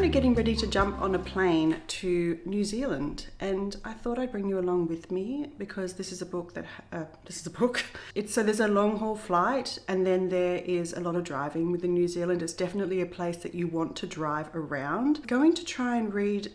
we're getting ready to jump on a plane to New Zealand, and I thought I'd bring you along with me because this is a book. So there's a long haul flight, and then there is a lot of driving within New Zealand. It's definitely a place that you want to drive around. Going to try and read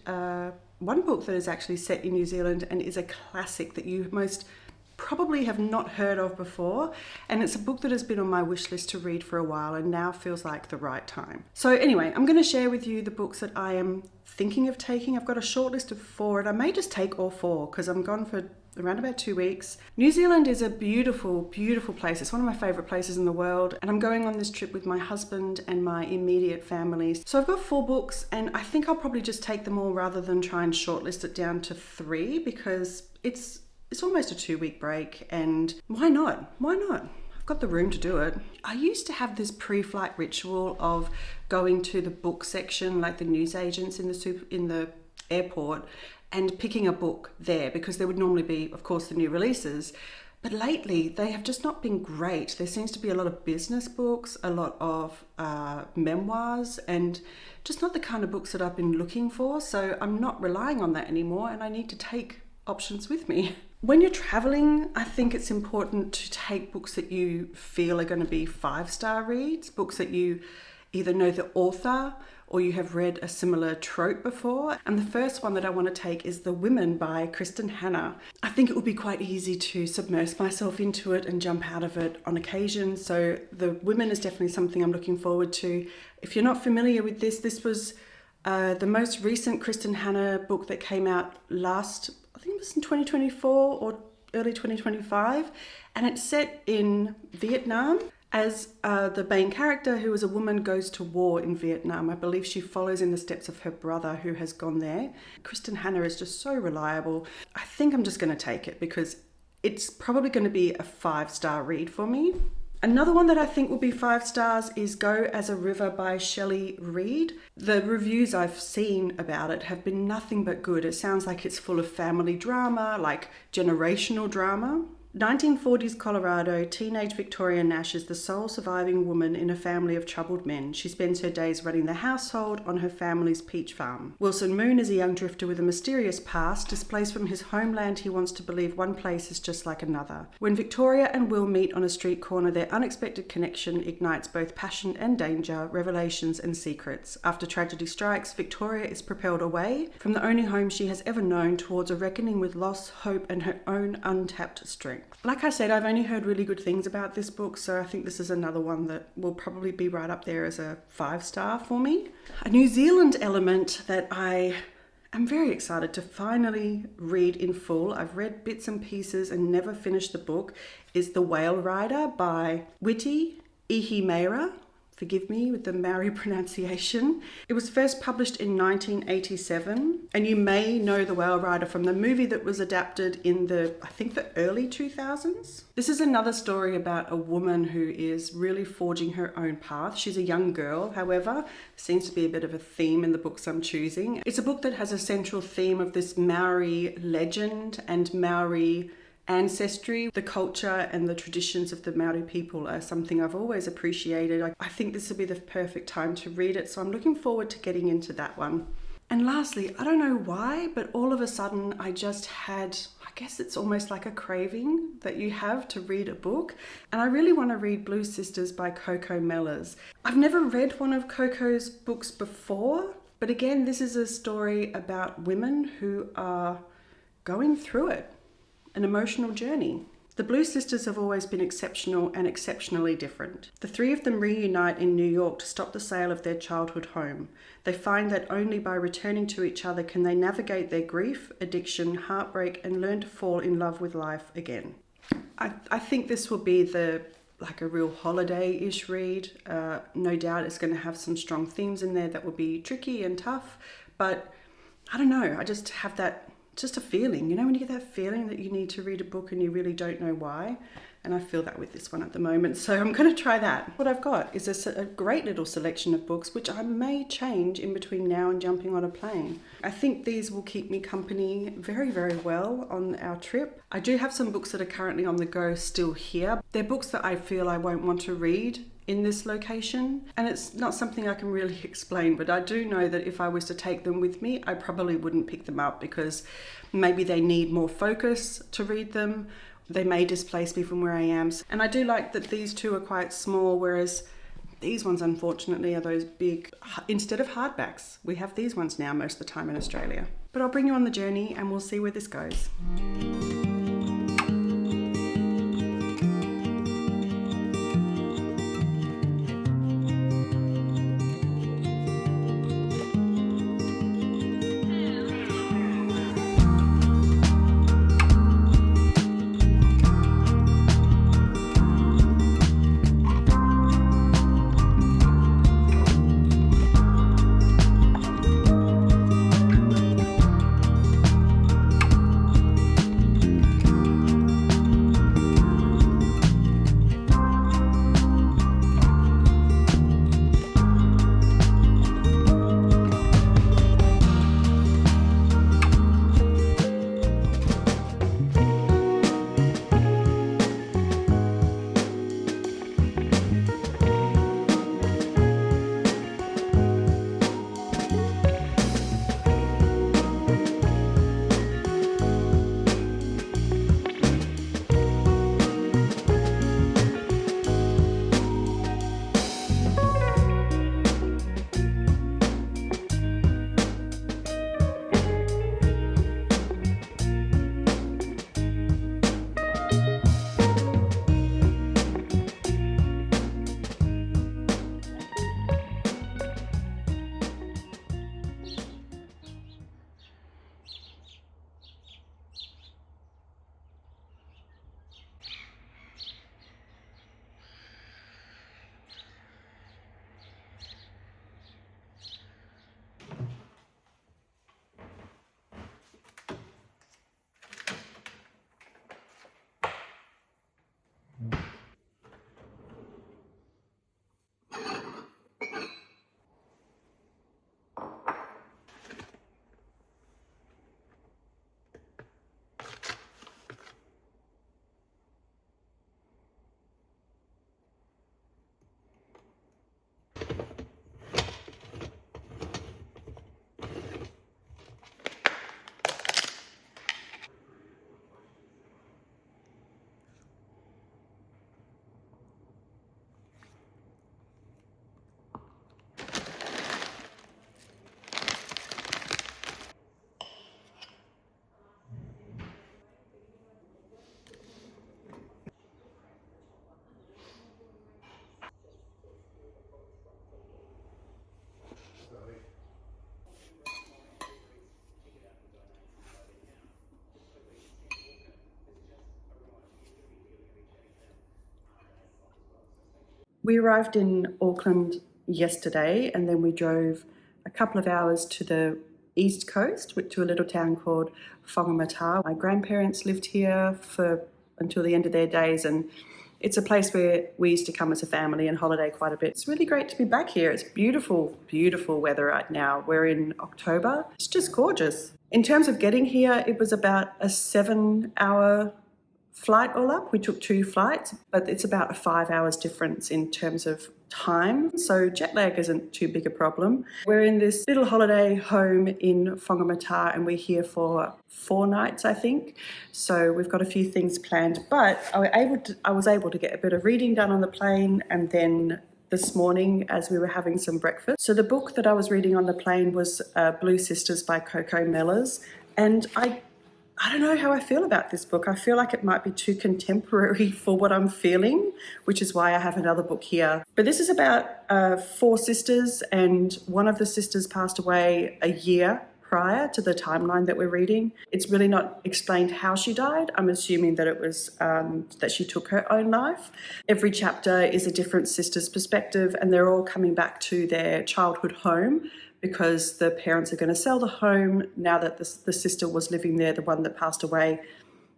one book that is actually set in New Zealand and is a classic that you most probably have not heard of before, and it's a book that has been on my wish list to read for a while and now feels like the right time. So anyway, I'm going to share with you the books that I am thinking of taking. I've got a short list of 4, and I may just take all 4 because I'm gone for around about 2 weeks. New Zealand is a beautiful, beautiful place. It's one of my favorite places in the world, and I'm going on this trip with my husband and my immediate family. So I've got 4 books, and I think I'll probably just take them all rather than try and shortlist it down to 3 because it's almost a 2-week break, and why not? I've got the room to do it. I used to have this pre-flight ritual of going to the book section, like the newsagents in the airport, and picking a book there because there would normally be, of course, the new releases. But lately, they have just not been great. There seems to be a lot of business books, a lot of memoirs, and just not the kind of books that I've been looking for. So I'm not relying on that anymore, and I need to take options with me. When you're traveling, I think it's important to take books that you feel are going to be 5-star reads, books that you either know the author or you have read a similar trope before. And the first one that I want to take is The Women by Kristin Hannah. I think it would be quite easy to submerge myself into it and jump out of it on occasion. So The Women is definitely something I'm looking forward to. If you're not familiar with this was the most recent Kristin Hannah book that came out I think it was in 2024 or early 2025, and it's set in Vietnam as the main character, who is a woman, goes to war in Vietnam. I believe she follows in the steps of her brother who has gone there. Kristin Hannah is just so reliable. I think I'm just going to take it because it's probably going to be a 5-star read for me. Another one that I think will be 5 stars is Go as a River by Shelley. The reviews I've seen about it have been nothing but good. It sounds like it's full of family drama, like generational drama. 1940s Colorado, teenage Victoria Nash is the sole surviving woman in a family of troubled men. She spends her days running the household on her family's peach farm. Wilson Moon is a young drifter with a mysterious past. Displaced from his homeland, he wants to believe one place is just like another. When Victoria and Will meet on a street corner, their unexpected connection ignites both passion and danger, revelations and secrets. After tragedy strikes, Victoria is propelled away from the only home she has ever known towards a reckoning with loss, hope, and her own untapped strength. Like I said, I've only heard really good things about this book, so I think this is another one that will probably be right up there as a 5-star for me. A New Zealand element that I am very excited to finally read in full, I've read bits and pieces and never finished the book, is The Whale Rider by Witi, Ihimaera. Forgive me with the Maori pronunciation. It was first published in 1987, and you may know The Whale Rider from the movie that was adapted in the early 2000s. This is another story about a woman who is really forging her own path. She's a young girl, however, seems to be a bit of a theme in the books I'm choosing. It's a book that has a central theme of this Maori legend and Maori ancestry. The culture and the traditions of the Maori people are something I've always appreciated. I think this will be the perfect time to read it, so I'm looking forward to getting into that one. And lastly, I don't know why, but all of a sudden I just had, I guess it's almost like a craving that you have to read a book, and I really want to read Blue Sisters by Coco Mellors. I've never read one of Coco's books before, but again, this is a story about women who are going through it. An emotional journey. The Blue Sisters have always been exceptional and exceptionally different. The 3 of them reunite in New York to stop the sale of their childhood home. They find that only by returning to each other can they navigate their grief, addiction, heartbreak, and learn to fall in love with life again. I think this will be a real holiday-ish read. No doubt it's going to have some strong themes in there that will be tricky and tough, but I don't know, I just have that, just a feeling, when you get that feeling that you need to read a book and you really don't know why. And I feel that with this one at the moment. So I'm going to try that. What I've got is a great little selection of books, which I may change in between now and jumping on a plane. I think these will keep me company very, very well on our trip. I do have some books that are currently on the go still here. They're books that I feel I won't want to read in this location, and it's not something I can really explain, but I do know that if I was to take them with me, I probably wouldn't pick them up because maybe they need more focus to read them. They may displace me from where I am. And I do like that these two are quite small, whereas these ones, unfortunately, are those big, instead of hardbacks. We have these ones now most of the time in Australia. But I'll bring you on the journey and we'll see where this goes. We arrived in Auckland yesterday and then we drove a couple of hours to the east coast, to a little town called Whangamata. My grandparents lived here until the end of their days, and it's a place where we used to come as a family and holiday quite a bit. It's really great to be back here. It's beautiful, beautiful weather right now. We're in October. It's just gorgeous. In terms of getting here, it was about a 7-hour flight all up. We took 2 flights, but it's about a 5 hours difference in terms of time. So jet lag isn't too big a problem. We're in this little holiday home in Whangamata and we're here for 4 nights, I think. So we've got a few things planned, but I was able to get a bit of reading done on the plane, and then this morning as we were having some breakfast. So the book that I was reading on the plane was Blue Sisters by Coco Mellors, and I don't know how I feel about this book. I feel like it might be too contemporary for what I'm feeling, which is why I have another book here. But this is about 4 sisters, and one of the sisters passed away a year prior to the timeline that we're reading. It's really not explained how she died. I'm assuming that it was that she took her own life. Every chapter is a different sister's perspective, and they're all coming back to their childhood home because the parents are going to sell the home now that the sister was living there, the one that passed away.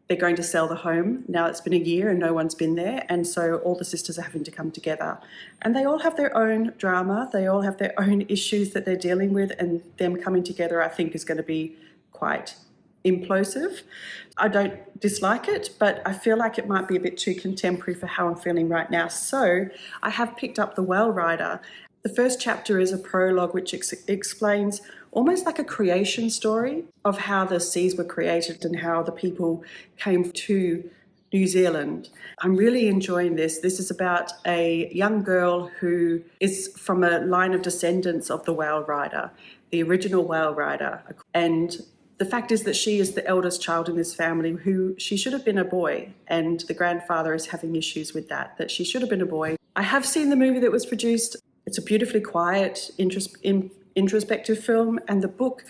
they're going to sell the home. Now it's been a year and no one's been there, and so all the sisters are having to come together. And they all have their own drama, they all have their own issues that they're dealing with, and them coming together, I think, is going to be quite implosive. I don't dislike it, but I feel like it might be a bit too contemporary for how I'm feeling right now. So I have picked up The Well Rider. The first chapter is a prologue which explains almost like a creation story of how the seas were created and how the people came to New Zealand. I'm really enjoying this. This is about a young girl who is from a line of descendants of the Whale Rider, the original Whale Rider. And the fact is that she is the eldest child in this family, who she should have been a boy, and the grandfather is having issues with that she should have been a boy. I have seen the movie that was produced. It's a beautifully quiet, introspective film, and the book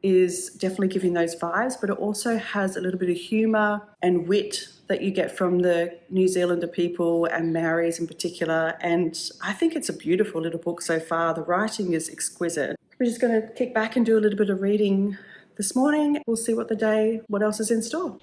is definitely giving those vibes, but it also has a little bit of humour and wit that you get from the New Zealander people and Maoris in particular, and I think it's a beautiful little book so far. The writing is exquisite. We're just going to kick back and do a little bit of reading this morning. We'll see what else is in store.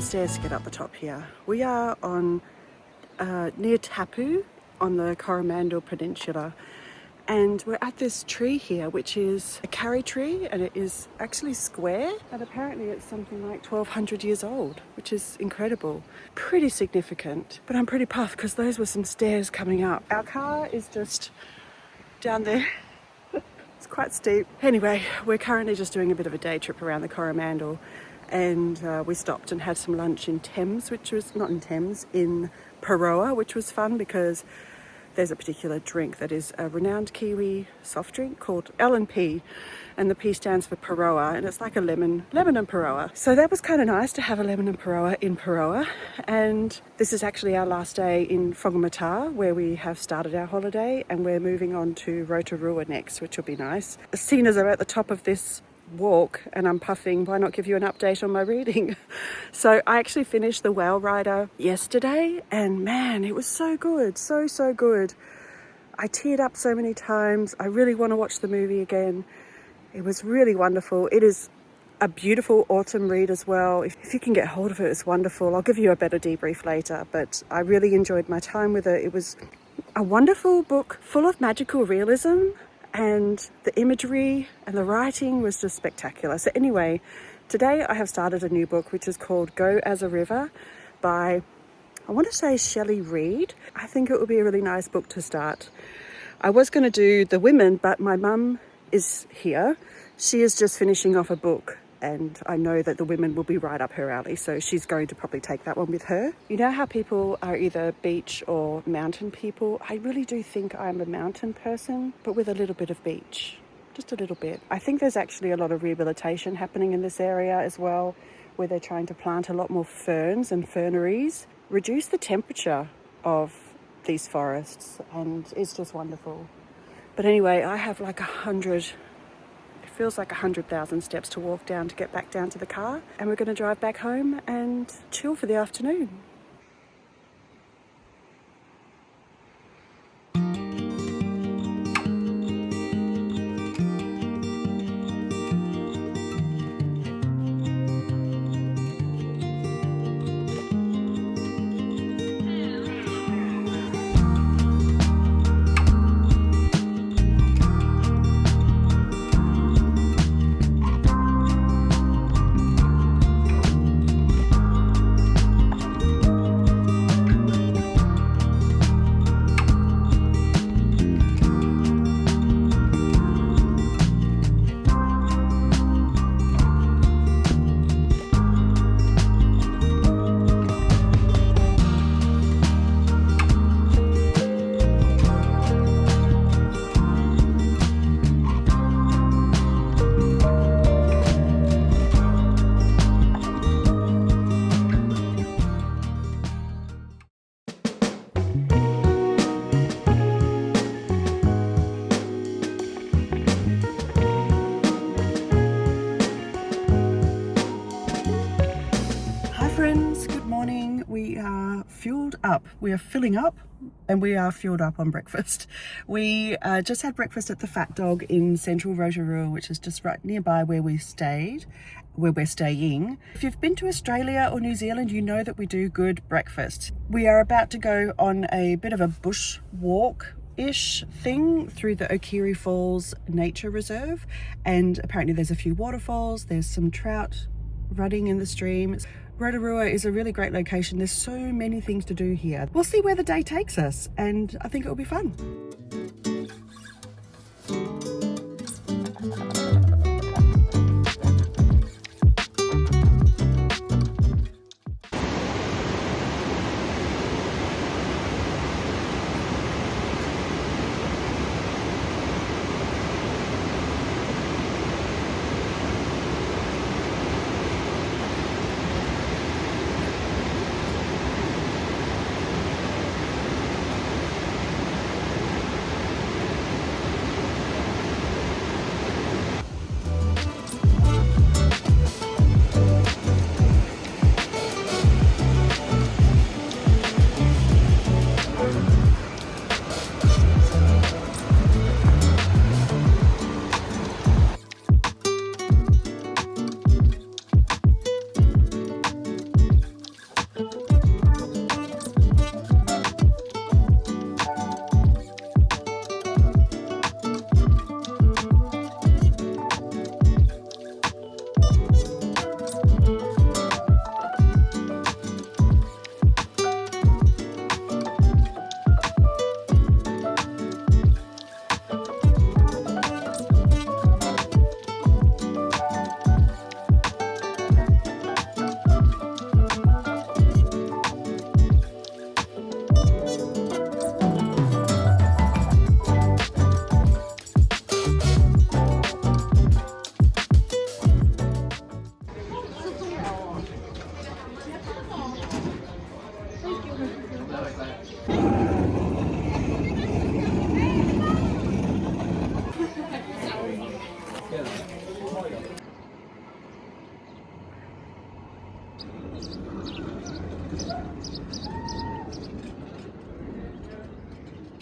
Stairs to get up the top here. We are on near Tapu on the Coromandel Peninsula, And we're at this tree here, which is a curry tree, and it is actually square. And apparently it's something like 1200 years old, which is incredible. Pretty significant. But I'm pretty puffed because those were some stairs coming up. Our car is just down there. It's quite steep. Anyway, we're currently just doing a bit of a day trip around the Coromandel, and we stopped and had some lunch in Thames, which was not in Thames, in Paroa, which was fun because there's a particular drink that is a renowned Kiwi soft drink called L&P, and the P stands for Paroa, and it's like a lemon and Paroa. So that was kind of nice to have a lemon and Paroa in Paroa. And this is actually our last day in Whangamata, where we have started our holiday, and we're moving on to Rotorua next, which will be nice. Seeing as I'm at the top of this walk and I'm puffing, why not give you an update on my reading? So I actually finished The Whale Rider yesterday, and man, it was so good, so good. I teared up so many times. I really want to watch the movie again. It was really wonderful. It is a beautiful autumn read as well. If you can get hold of it, it's wonderful. I'll give you a better debrief later, but I really enjoyed my time with it. It was a wonderful book full of magical realism, and the imagery and the writing was just spectacular. So anyway, today I have started a new book, which is called Go as a River by, I want to say, Shelley Reid. I think it would be a really nice book to start. I was going to do The Women, but my mum is here. She is just finishing off a book, and I know that The Women will be right up her alley, so she's going to probably take that one with her. You know how people are either beach or mountain people? I really do think I'm a mountain person, but with a little bit of beach. Just a little bit. I think there's actually a lot of rehabilitation happening in this area as well, where they're trying to plant a lot more ferns and ferneries, reduce the temperature of these forests, and it's just wonderful. But anyway, I have like 100,000 steps to walk down to get back down to the car, and we're going to drive back home and chill for the afternoon. We are fueled up. We are filling up, and we are fueled up on breakfast. We just had breakfast at the Fat Dog in central Rotorua, which is just right nearby where we stayed, where we're staying. If you've been to Australia or New Zealand, you know that we do good breakfast. We are about to go on a bit of a bush walk-ish thing through the Okiri Falls Nature Reserve, and apparently there's a few waterfalls, there's some trout running in the stream. Rotorua is a really great location. There's so many things to do here. We'll see where the day takes us, and I think it'll be fun.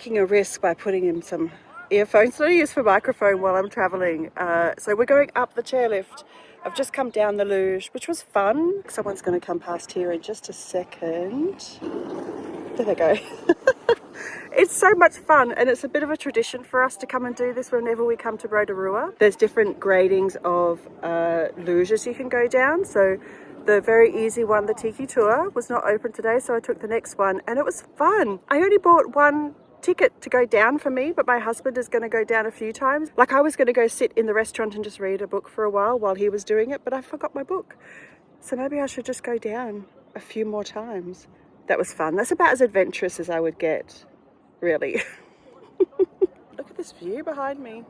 taking a risk by putting in some earphones that I use for microphone while I'm traveling. So we're going up the chairlift. I've just come down the luge, which was fun. Someone's going to come past here in just a second. There they go. It's so much fun, and it's a bit of a tradition for us to come and do this whenever we come to Rotorua. There's different gradings of luges you can go down. So the very easy one, the Tiki Tour, was not open today, so I took the next one, and it was fun. I only bought one ticket to go down for me, but my husband is going to go down a few times. Like, I was going to go sit in the restaurant and just read a book for a while he was doing it, but I forgot my book. So maybe I should just go down a few more times. That was fun. That's about as adventurous as I would get, really. Look at this view behind me.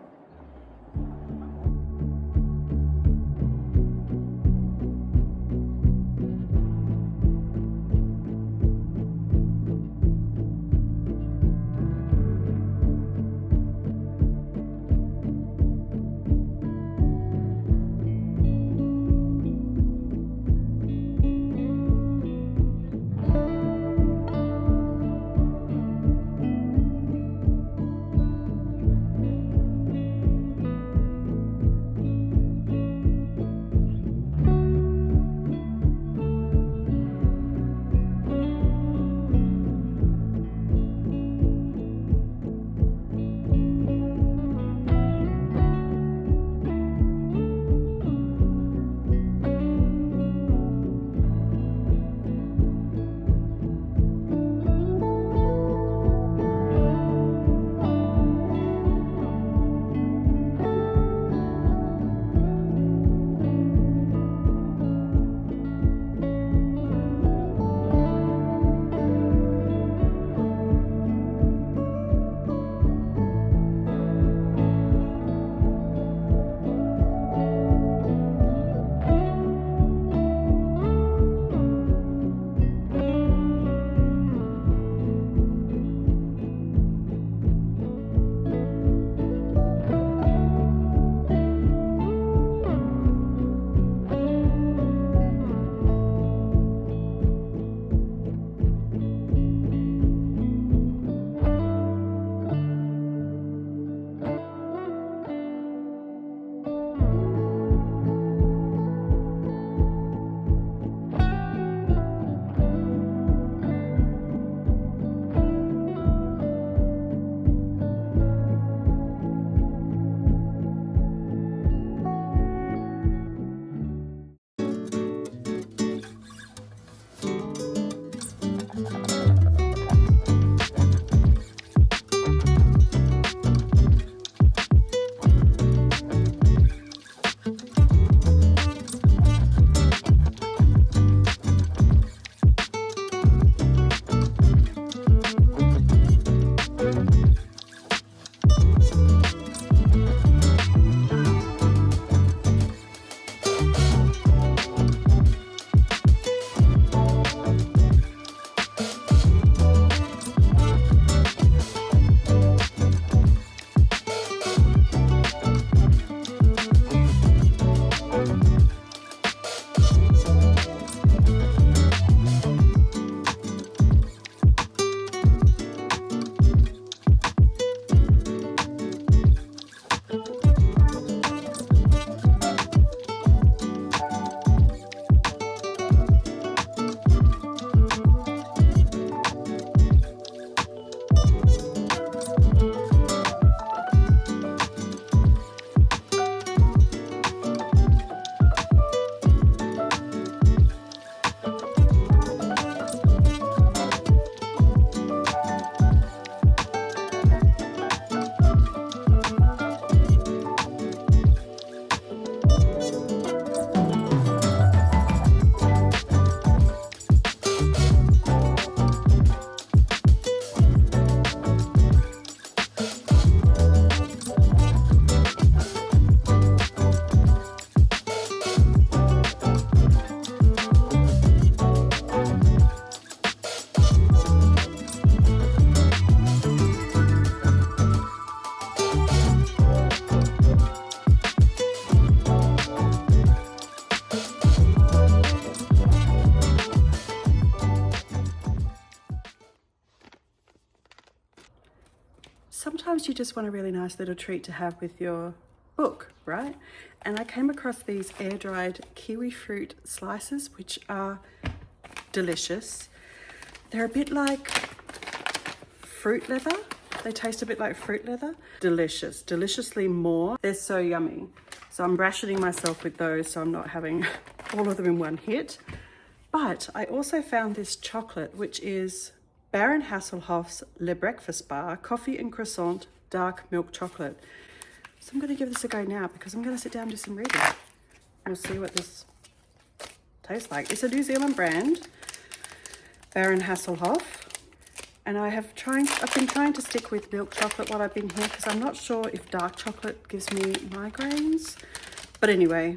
sometimes you just want a really nice little treat to have with your book, right? And I came across these air-dried kiwi fruit slices, which are delicious. They're a bit like fruit leather. They taste a bit like fruit leather. Delicious, deliciously more. They're so yummy. So I'm rationing myself with those so I'm not having all of them in one hit. But I also found this chocolate, which is Baron Hasselhoff's Le Breakfast Bar, coffee and croissant, dark milk chocolate. So I'm going to give this a go now because I'm going to sit down and do some reading. We'll see what this tastes like. It's a New Zealand brand, Baron Hasselhoff. And I've been trying to stick with milk chocolate while I've been here because I'm not sure if dark chocolate gives me migraines. But anyway,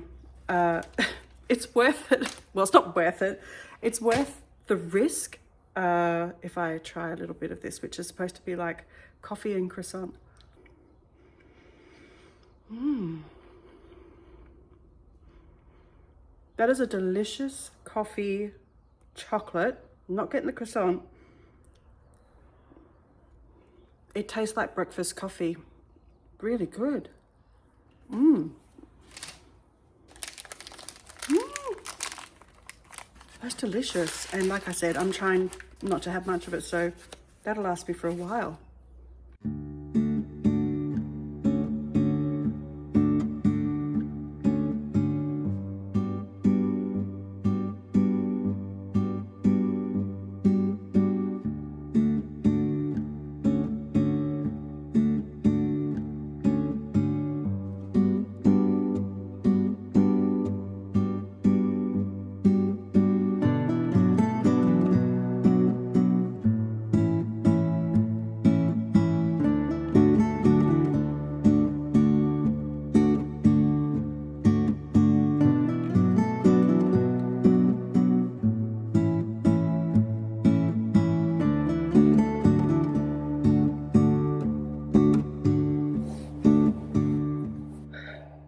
it's worth it. Well, it's not worth it. It's worth the risk if I try a little bit of this, which is supposed to be like coffee and croissant. That is a delicious coffee chocolate. I'm not getting the croissant. It tastes like breakfast coffee. Really good. That's delicious. And like I said, I'm trying not to have much of it, so that'll last me for a while.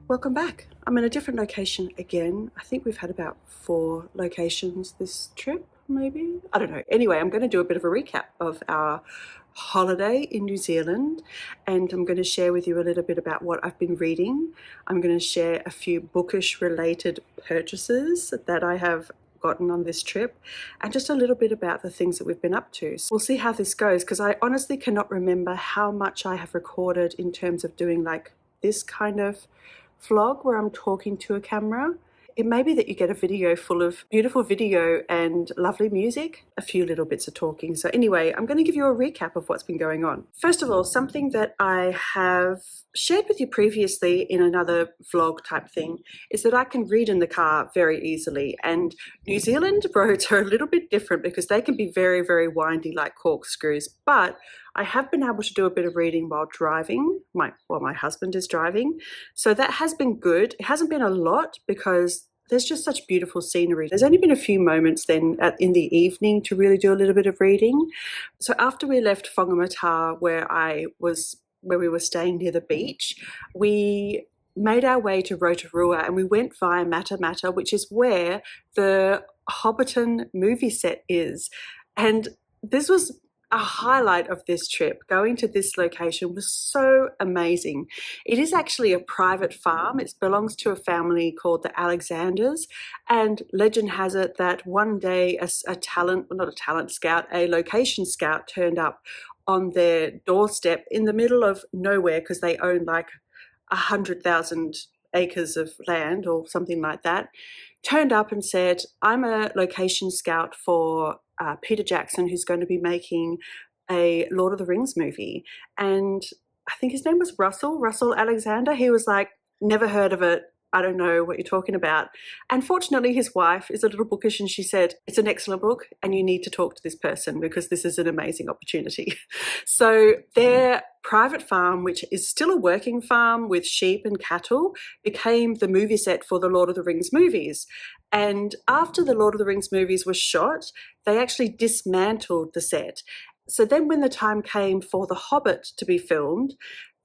Welcome back. I'm in a different location again. I think we've had about 4 locations this trip, maybe? I don't know. Anyway, I'm going to do a bit of a recap of our holiday in New Zealand, and I'm going to share with you a little bit about what I've been reading. I'm going to share a few bookish related purchases that I have gotten on this trip, and just a little bit about the things that we've been up to. So we'll see how this goes, because I honestly cannot remember how much I have recorded in terms of doing like this kind of vlog where I'm talking to a camera. It may be that you get a video full of beautiful video and lovely music, a few little bits of talking. So anyway, I'm going to give you a recap of what's been going on. First of all, something that I have shared with you previously in another vlog type thing is that I can read in the car very easily. And New Zealand roads are a little bit different because they can be very, very windy like corkscrews. But I have been able to do a bit of reading while driving, while my husband is driving. So that has been good. It hasn't been a lot because there's just such beautiful scenery. There's only been a few moments then in the evening to really do a little bit of reading. So after we left Whangamata, where we were staying near the beach, we made our way to Rotorua and we went via Matamata, which is where the Hobbiton movie set is. And this was a highlight of this trip. Going to this location was so amazing. It is actually a private farm. It belongs to a family called the Alexanders, and legend has it that one day a location scout turned up on their doorstep in the middle of nowhere because they own like 100,000 acres of land or something like that, turned up and said, I'm a location scout for Peter Jackson, who's going to be making a Lord of the Rings movie. And I think his name was Russell Alexander. He was like, never heard of it. I don't know what you're talking about. And fortunately, his wife is a little bookish and she said, it's an excellent book and you need to talk to this person because this is an amazing opportunity. So their private farm, which is still a working farm with sheep and cattle, became the movie set for the Lord of the Rings movies. And after the Lord of the Rings movies were shot, they actually dismantled the set. So then when the time came for The Hobbit to be filmed,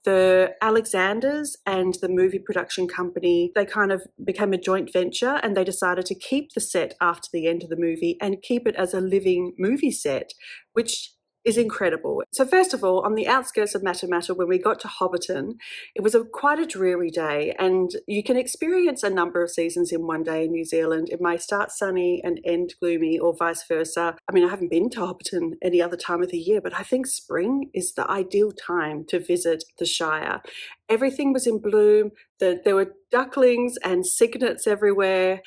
the Alexanders and the movie production company, they kind of became a joint venture and they decided to keep the set after the end of the movie and keep it as a living movie set, which is incredible. So first of all, on the outskirts of Matamata, when we got to Hobbiton, it was quite a dreary day, and you can experience a number of seasons in one day in New Zealand. It may start sunny and end gloomy, or vice versa. I mean, I haven't been to Hobbiton any other time of the year, but I think spring is the ideal time to visit the Shire. Everything was in bloom. There were ducklings and cygnets everywhere.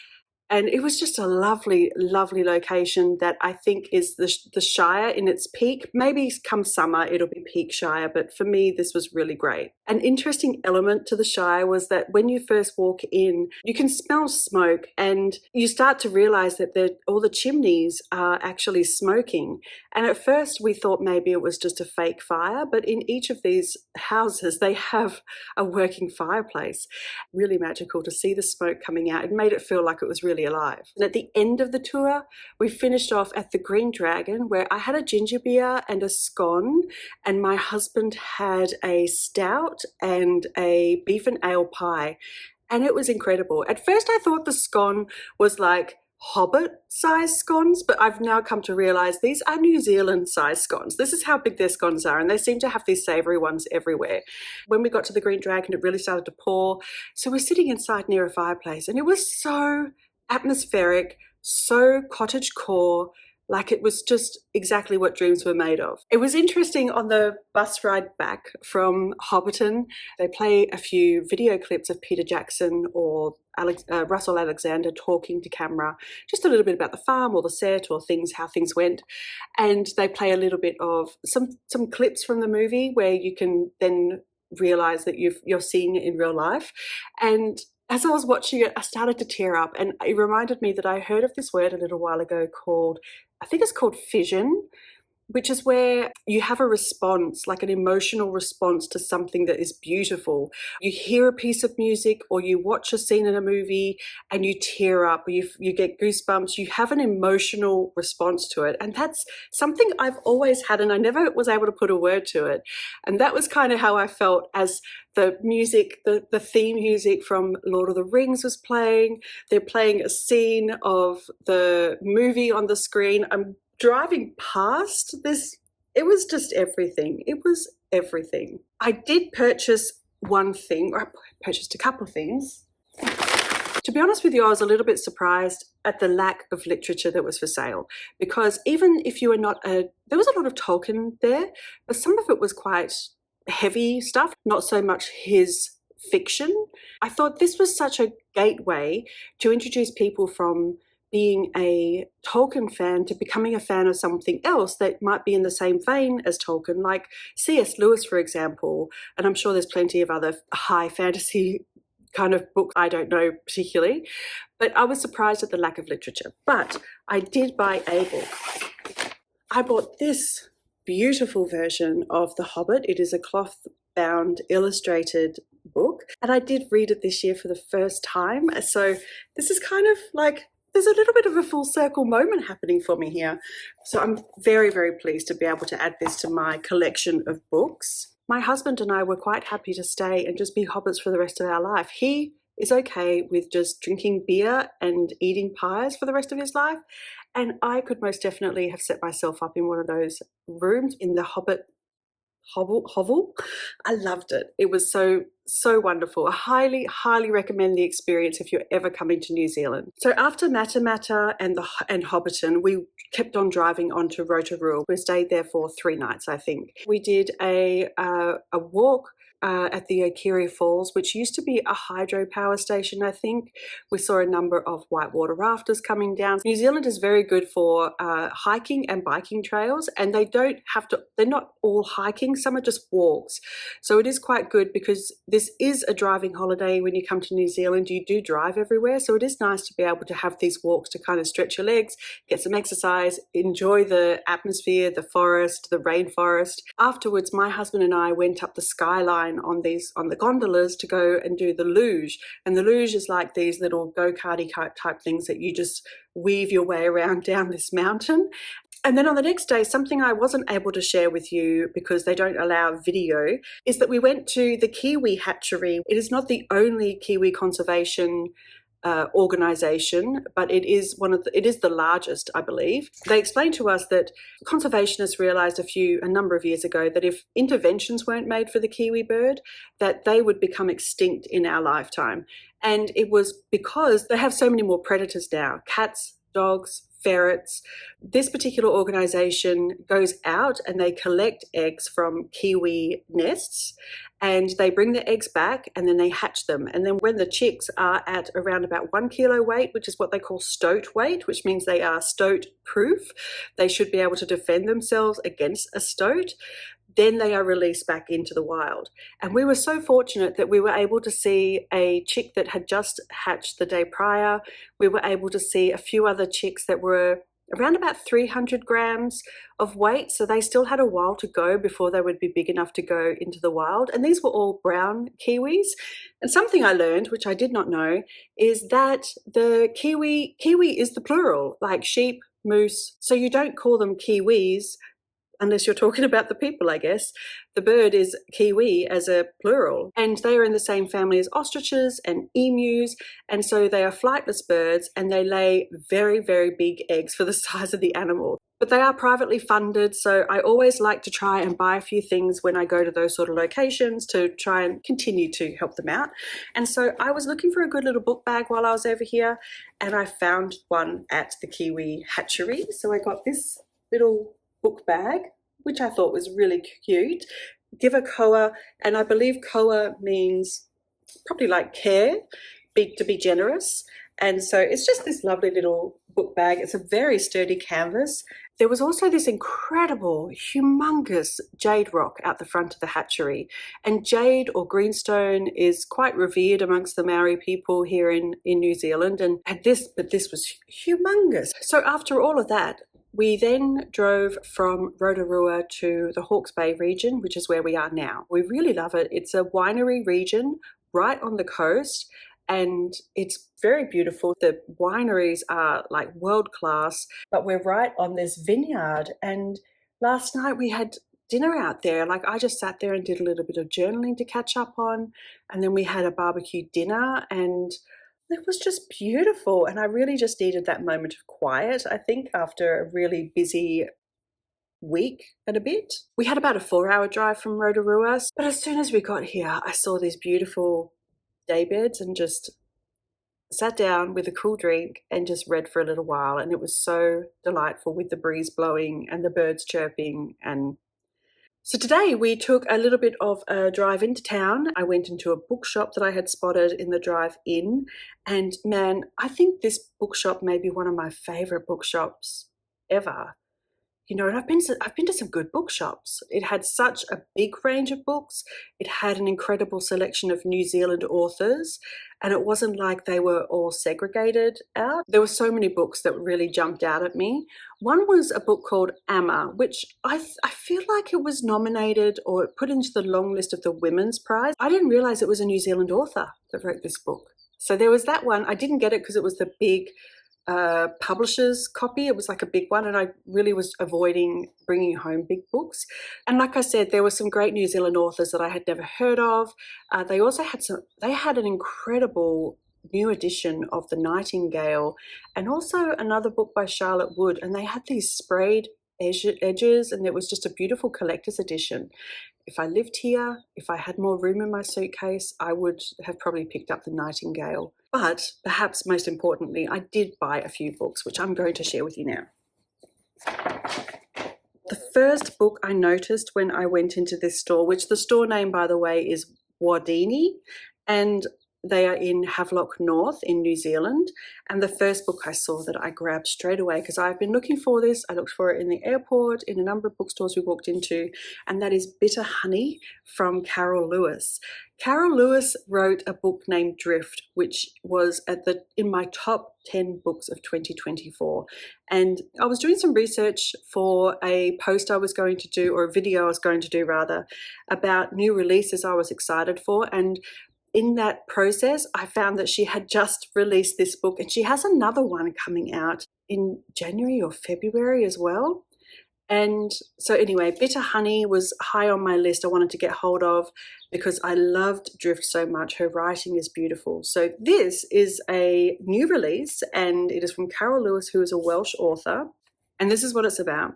And it was just a lovely, lovely location that I think is the Shire in its peak. Maybe come summer, it'll be peak Shire, but for me, this was really great. An interesting element to the Shire was that when you first walk in, you can smell smoke, and you start to realize that all the chimneys are actually smoking. And at first we thought maybe it was just a fake fire, but in each of these houses, they have a working fireplace. Really magical to see the smoke coming out. It made it feel like it was really alive. And at the end of the tour, we finished off at the Green Dragon, where I had a ginger beer and a scone, and my husband had a stout and a beef and ale pie. And it was incredible. At first I thought the scone was like Hobbit-sized scones, but I've now come to realise these are New Zealand-sized scones. This is how big their scones are, and they seem to have these savoury ones everywhere. When we got to the Green Dragon, it really started to pour, so we're sitting inside near a fireplace, and it was so atmospheric, so cottagecore, like it was just exactly what dreams were made of. It was interesting on the bus ride back from Hobbiton. They play a few video clips of Peter Jackson or Russell Alexander talking to camera, just a little bit about the farm or the set or how things went. And they play a little bit of some clips from the movie where you can then realise that you're seeing it in real life. And as I was watching it, I started to tear up, and it reminded me that I heard of this word a little while ago I think it's called fission, which is where you have a response, like an emotional response to something that is beautiful. You hear a piece of music or you watch a scene in a movie and you tear up, or you get goosebumps. You have an emotional response to it. And that's something I've always had, and I never was able to put a word to it. And that was kind of how I felt as the music, the theme music from Lord of the Rings was playing. They're playing a scene of the movie on the screen. I'm driving past this. It was just everything. It was everything. I did purchase one thing, or I purchased a couple of things. To be honest with you, I was a little bit surprised at the lack of literature that was for sale, because even if you were not there was a lot of Tolkien there, but some of it was quite heavy stuff, not so much his fiction. I thought this was such a gateway to introduce people from being a Tolkien fan to becoming a fan of something else that might be in the same vein as Tolkien, like C.S. Lewis, for example. And I'm sure there's plenty of other high fantasy kind of books I don't know particularly. But I was surprised at the lack of literature. But I did buy a book. I bought this beautiful version of The Hobbit. It is a cloth-bound illustrated book, and I did read it this year for the first time. So this is kind of like, there's a little bit of a full circle moment happening for me here. So I'm very, very pleased to be able to add this to my collection of books. My husband and I were quite happy to stay and just be hobbits for the rest of our life. He is okay with just drinking beer and eating pies for the rest of his life. And I could most definitely have set myself up in one of those rooms in the Hobbit hovel. I loved it. It was so wonderful. I highly, highly recommend the experience if you're ever coming to New Zealand. So after Matamata and Hobbiton, we kept on driving on to Rotorua. We stayed there for 3 nights, I think. We did a walk at the Okiria Falls, which used to be a hydropower station, I think. We saw a number of whitewater rafters coming down. New Zealand is very good for hiking and biking trails, and they're not all hiking, some are just walks. So it is quite good because this is a driving holiday. When you come to New Zealand, you do drive everywhere. So it is nice to be able to have these walks to kind of stretch your legs, get some exercise, enjoy the atmosphere, the forest, the rainforest. Afterwards, my husband and I went up the skyline on the gondolas to go and do the luge. And the luge is like these little go-karty type things that you just weave your way around down this mountain. And then on the next day, something I wasn't able to share with you because they don't allow video, is that we went to the kiwi hatchery. It is not the only kiwi conservation organization, but it is the largest, I believe. They explained to us that conservationists realized a number of years ago that if interventions weren't made for the kiwi bird, that they would become extinct in our lifetime. And it was because they have so many more predators now: cats, dogs, ferrets. This particular organization goes out and they collect eggs from kiwi nests, and they bring the eggs back and then they hatch them. And then when the chicks are at around about 1 kilo weight, which is what they call stoat weight, which means they are stoat proof, they should be able to defend themselves against a stoat, then they are released back into the wild. And we were so fortunate that we were able to see a chick that had just hatched the day prior. We were able to see a few other chicks that were around about 300 grams of weight. So they still had a while to go before they would be big enough to go into the wild. And these were all brown kiwis. And something I learned, which I did not know, is that the kiwi is the plural, like sheep, moose. So you don't call them kiwis unless you're talking about the people, I guess. The bird is kiwi as a plural, and they are in the same family as ostriches and emus, and so they are flightless birds, and they lay very, very big eggs for the size of the animal. But they are privately funded, so I always like to try and buy a few things when I go to those sort of locations to try and continue to help them out. And so I was looking for a good little book bag while I was over here, and I found one at the Kiwi Hatchery. So I got this little book bag, which I thought was really cute. Give a koa, and I believe koa means probably like care, to be generous. And so it's just this lovely little book bag. It's a very sturdy canvas. There was also this incredible, humongous jade rock out the front of the hatchery. And jade or greenstone is quite revered amongst the Maori people here in New Zealand. But this was humongous. So after all of that, we then drove from Rotorua to the Hawke's Bay region, which is where we are now. We really love it. It's a winery region right on the coast, and it's very beautiful. The wineries are like world class, but we're right on this vineyard. And last night we had dinner out there. Like, I just sat there and did a little bit of journaling to catch up on, and then we had a barbecue dinner, and it was just beautiful. And I really just needed that moment of quiet, I think, after a really busy week and a bit. We had about a 4-hour drive from Rotorua, but as soon as we got here, I saw these beautiful day beds and just sat down with a cool drink and just read for a little while. And it was so delightful with the breeze blowing and the birds chirping. And so today we took a little bit of a drive into town. I went into a bookshop that I had spotted in the drive in, and man, I think this bookshop may be one of my favorite bookshops ever. You know, and I've been to some good bookshops. It had such a big range of books. It had an incredible selection of New Zealand authors, and it wasn't like they were all segregated out. There were so many books that really jumped out at me. One was a book called Amma, which I feel like it was nominated or put into the long list of the Women's Prize. I didn't realize it was a New Zealand author that wrote this book. So there was that one. I didn't get it because it was the big publisher's copy. It was like a big one, and I really was avoiding bringing home big books. And like I said, there were some great New Zealand authors that I had never heard of. They also had an incredible new edition of The Nightingale, and also another book by Charlotte Wood, and they had these sprayed edges, and it was just a beautiful collector's edition. If I lived here, if I had more room in my suitcase, I would have probably picked up The Nightingale. But perhaps most importantly, I did buy a few books, which I'm going to share with you now. The first book I noticed when I went into this store, which the store name, by the way, is Wardini, and they are in Havelock North in New Zealand. And the first book I saw that I grabbed straight away, because I've been looking for this. I looked for it in the airport, in a number of bookstores we walked into, and that is Bitter Honey from Carol Lewis. Carol Lewis wrote a book named Drift, which was in my top 10 books of 2024. And I was doing some research for a post I was going to do, or a video I was going to do rather, about new releases I was excited for. And in that process, I found that she had just released this book, and she has another one coming out in January or February as well. And so anyway, Bitter Honey was high on my list. I wanted to get hold of because I loved Drift so much. Her writing is beautiful. So this is a new release, and it is from Carol Lewis, who is a Welsh author. And this is what it's about.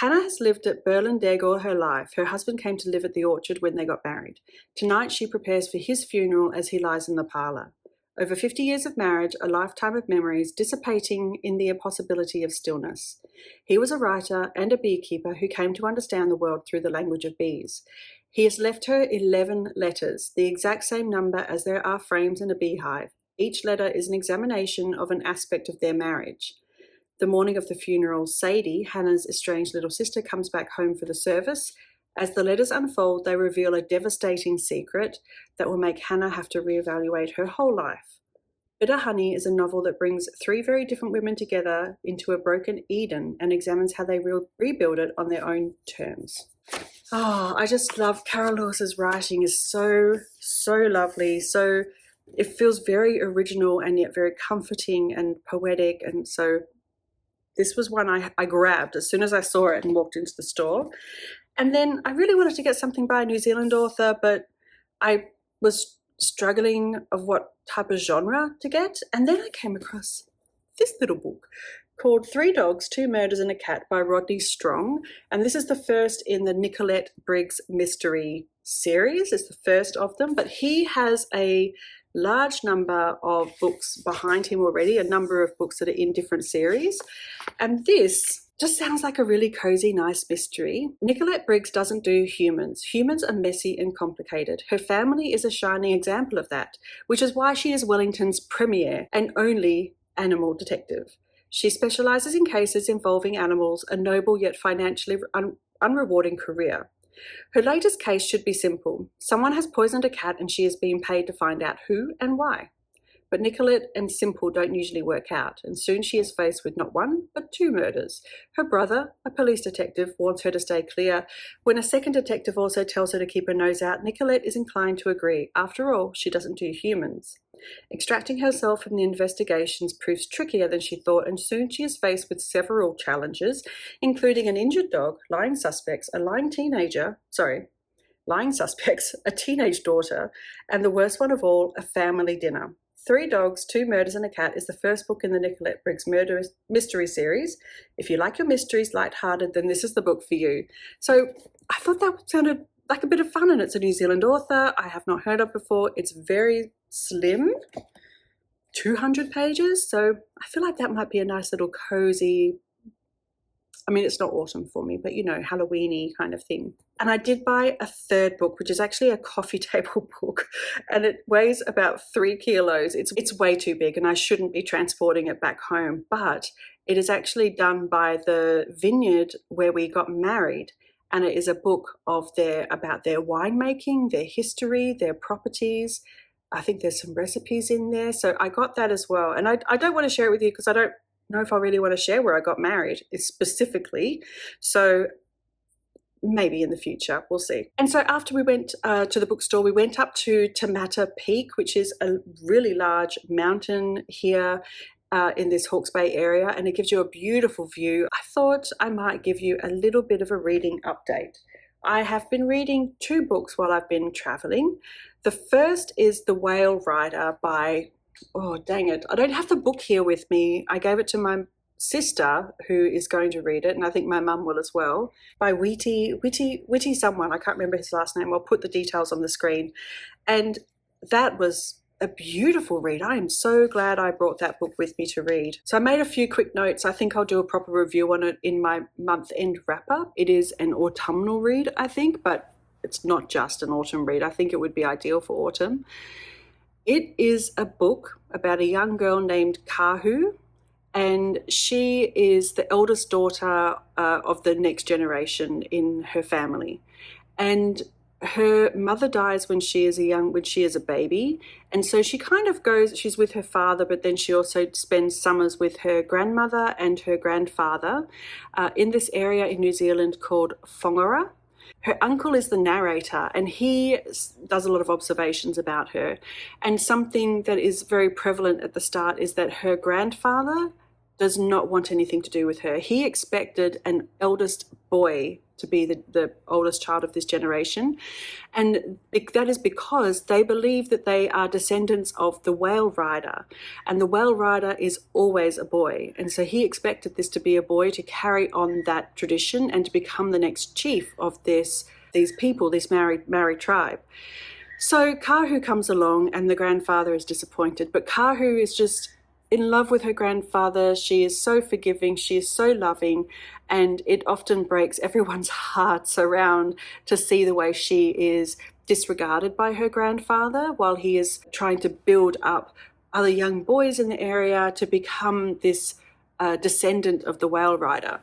Hannah has lived at Berlin-Deg all her life. Her husband came to live at the orchard when they got married. Tonight she prepares for his funeral as he lies in the parlour. Over 50 years of marriage, a lifetime of memories dissipating in the impossibility of stillness. He was a writer and a beekeeper who came to understand the world through the language of bees. He has left her 11 letters, the exact same number as there are frames in a beehive. Each letter is an examination of an aspect of their marriage. The morning of the funeral, Sadie, Hannah's estranged little sister, comes back home for the service. As the letters unfold, they reveal a devastating secret that will make Hannah have to reevaluate her whole life. Bitter Honey is a novel that brings three very different women together into a broken Eden and examines how they rebuild it on their own terms. Oh, I just love Carol Lewis's writing. Is so lovely. So it feels very original and yet very comforting and poetic. And so this was one I grabbed as soon as I saw it and walked into the store. And then I really wanted to get something by a New Zealand author, but I was struggling of what type of genre to get. And then I came across this little book called 3 Dogs, 2 Murders and a Cat by Rodney Strong. And this is the first in the Nicolette Briggs mystery series. It's the first of them, but he has a large number of books behind him already, a number of books that are in different series. And this just sounds like a really cozy, nice mystery. Nicolette Briggs doesn't do humans. Humans are messy and complicated. Her family is a shining example of that, which is why she is Wellington's premier and only animal detective. She specialises in cases involving animals, a noble yet financially unrewarding career. Her latest case should be simple. Someone has poisoned a cat and she is being paid to find out who and why. But Nicolette and simple don't usually work out, and soon she is faced with not 1, but 2 murders. Her brother, a police detective, warns her to stay clear. When a second detective also tells her to keep her nose out, Nicolette is inclined to agree. After all, she doesn't do humans. Extracting herself from the investigations proves trickier than she thought, and soon she is faced with several challenges, including an injured dog, lying suspects, a teenage daughter, and the worst one of all, a family dinner. 3 Dogs, 2 Murders and a Cat is the first book in the Nicolette Briggs mystery series. If you like your mysteries lighthearted, then this is the book for you. So I thought that sounded like a bit of fun, and it's a New Zealand author I have not heard of before. It's very slim, 200 pages, so I feel like that might be a nice little cozy, I mean, it's not autumn for me, but you know, Halloween-y kind of thing. And I did buy a third book, which is actually a coffee table book, and it weighs about 3 kilos. It's way too big, and I shouldn't be transporting it back home, but it is actually done by the vineyard where we got married, and it is a book about their winemaking, their history, their properties. I think there's some recipes in there, so I got that as well. And I don't want to share it with you because I don't know if I really want to share where I got married specifically, so maybe in the future, we'll see. And so after we went to the bookstore, we went up to Tamata Peak, which is a really large mountain here in this Hawke's Bay area, and it gives you a beautiful view. I thought I might give you a little bit of a reading update. I have been reading 2 books while I've been traveling. The first is The Whale Rider by, oh dang it, I don't have the book here with me. I gave it to my sister who is going to read it, and I think my mum will as well, by Witi someone, I can't remember his last name. I'll put the details on the screen. And that was a beautiful read. I am so glad I brought that book with me to read. So I made a few quick notes. I think I'll do a proper review on it in my month-end wrap-up. It is an autumnal read, I think, but it's not just an autumn read. I think it would be ideal for autumn. It is a book about a young girl named Kahu, and she is the eldest daughter of the next generation in her family. And her mother dies when she is a baby, and so she kind of she's with her father, but then she also spends summers with her grandmother and her grandfather in this area in New Zealand called Whangara. Her uncle is the narrator, and he does a lot of observations about her. And something that is very prevalent at the start is that her grandfather does not want anything to do with her. He expected an eldest boy to be the oldest child of this generation. And that is because they believe that they are descendants of the whale rider. And the whale rider is always a boy. And so he expected this to be a boy to carry on that tradition and to become the next chief of these people, this married tribe. So Kahu comes along and the grandfather is disappointed. But Kahu is just in love with her grandfather. She is so forgiving, she is so loving, and it often breaks everyone's hearts around to see the way she is disregarded by her grandfather while he is trying to build up other young boys in the area to become this descendant of the whale rider.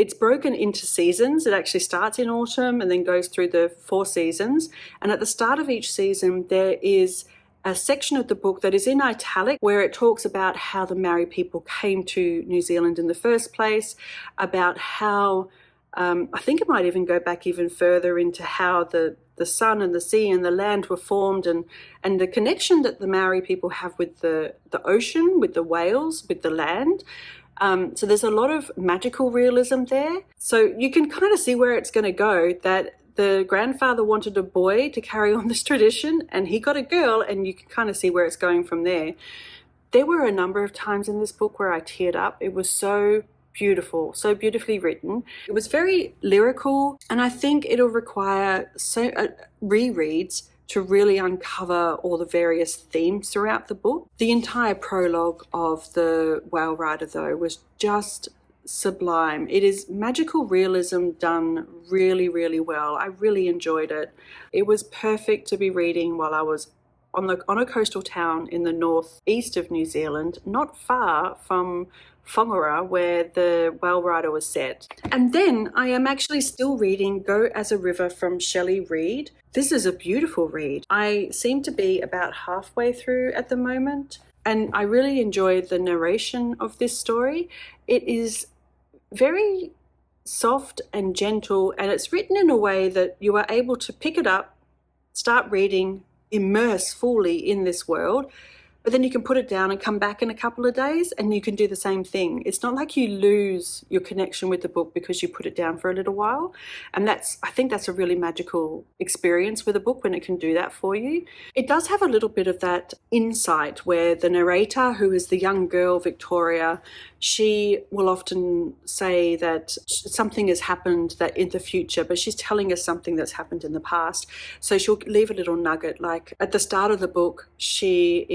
It's broken into seasons. It actually starts in autumn and then goes through the 4 seasons. And at the start of each season, there is a section of the book that is in italic where it talks about how the Maori people came to New Zealand in the first place, about how, I think it might even go back even further into how the sun and the sea and the land were formed, and the connection that the Maori people have with the ocean, with the whales, with the land. So there's a lot of magical realism there. So you can kind of see where it's going to go, that the grandfather wanted a boy to carry on this tradition and he got a girl, and you can kind of see where it's going from there. There were a number of times in this book where I teared up. It was so beautiful, so beautifully written. It was very lyrical, and I think it'll require rereads to really uncover all the various themes throughout the book. The entire prologue of The Whale Rider, though, was just sublime. It is magical realism done really, really well. I really enjoyed it. It was perfect to be reading while I was on a coastal town in the northeast of New Zealand, not far from Whangara, where the Whale Rider was set. And then I am actually still reading Go as a River from Shelley Reid. This is a beautiful read. I seem to be about halfway through at the moment, and I really enjoyed the narration of this story. It is very soft and gentle, and it's written in a way that you are able to pick it up, start reading, immerse fully in this world, but then you can put it down and come back in a couple of days and you can do the same thing. It's not like you lose your connection with the book because you put it down for a little while. And I think that's a really magical experience with a book when it can do that for you. It does have a little bit of that insight where the narrator, who is the young girl, Victoria, she will often say that something has happened that in the future, but she's telling us something that's happened in the past. So she'll leave a little nugget, like at the start of the book, she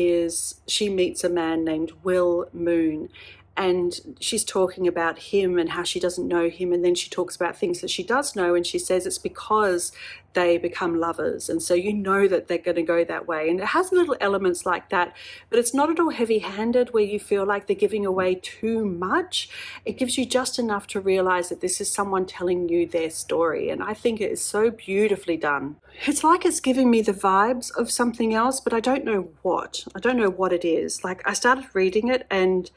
meets a man named Will Moon, and she's talking about him and how she doesn't know him, and then she talks about things that she does know, and she says it's because they become lovers, and so you know that they're going to go that way. And it has little elements like that, but it's not at all heavy-handed where you feel like they're giving away too much. It gives you just enough to realize that this is someone telling you their story, and I think it is so beautifully done. It's like it's giving me the vibes of something else, but I don't know what. I don't know what it is. Like, I started reading it, and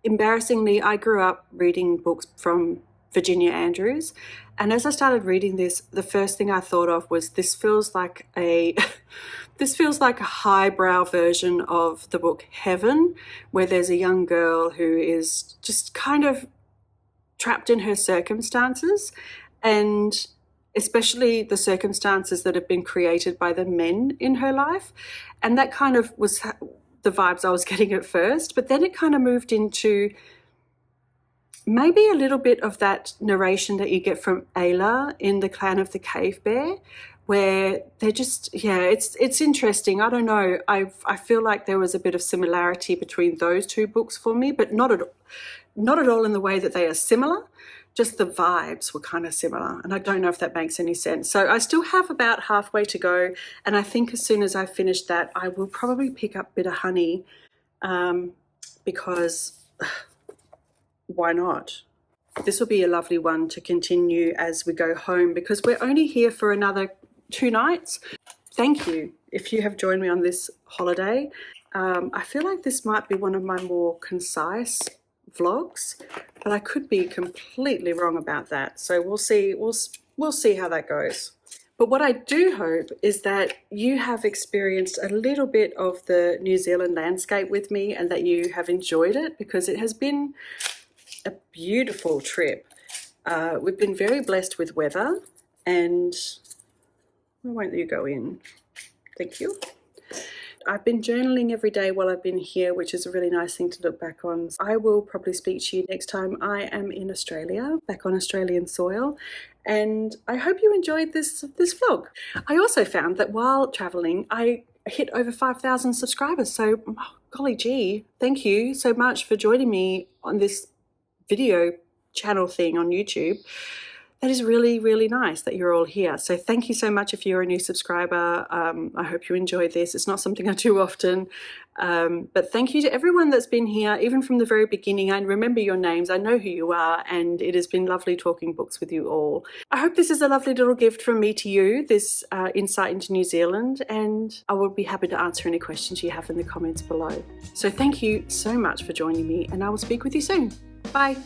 embarrassingly, I grew up reading books from Virginia Andrews, and as I started reading this, the first thing I thought of was this feels like a highbrow version of the book Heaven, where there's a young girl who is just kind of trapped in her circumstances, and especially the circumstances that have been created by the men in her life. And that kind of was the vibes I was getting at first, but then it kind of moved into maybe a little bit of that narration that you get from Ayla in The Clan of the Cave Bear, where they're just, it's interesting. I don't know. I feel like there was a bit of similarity between those two books for me, but not at all in the way that they are similar. Just the vibes were kind of similar, and I don't know if that makes any sense. So I still have about halfway to go, and I think as soon as I finish that, I will probably pick up Bitter Honey, because why not? This will be a lovely one to continue as we go home, because we're only here for another 2 nights. Thank you if you have joined me on this holiday. I feel like this might be one of my more concise vlogs, but I could be completely wrong about that. So we'll see how that goes. But what I do hope is that you have experienced a little bit of the New Zealand landscape with me and that you have enjoyed it, because it has been a beautiful trip. We've been very blessed with weather, and why won't you go in? Thank you. I've been journaling every day while I've been here, which is a really nice thing to look back on. I will probably speak to you next time I am in Australia, back on Australian soil, and I hope you enjoyed this vlog. I also found that while traveling, I hit over 5,000 subscribers, so golly gee, thank you so much for joining me on this video channel thing on YouTube. That is really, really nice that you're all here. So thank you so much if you're a new subscriber. I hope you enjoyed this. It's not something I do often. But thank you to everyone that's been here, even from the very beginning. I remember your names. I know who you are. And it has been lovely talking books with you all. I hope this is a lovely little gift from me to you, this insight into New Zealand. And I will be happy to answer any questions you have in the comments below. So thank you so much for joining me. And I will speak with you soon. Bye.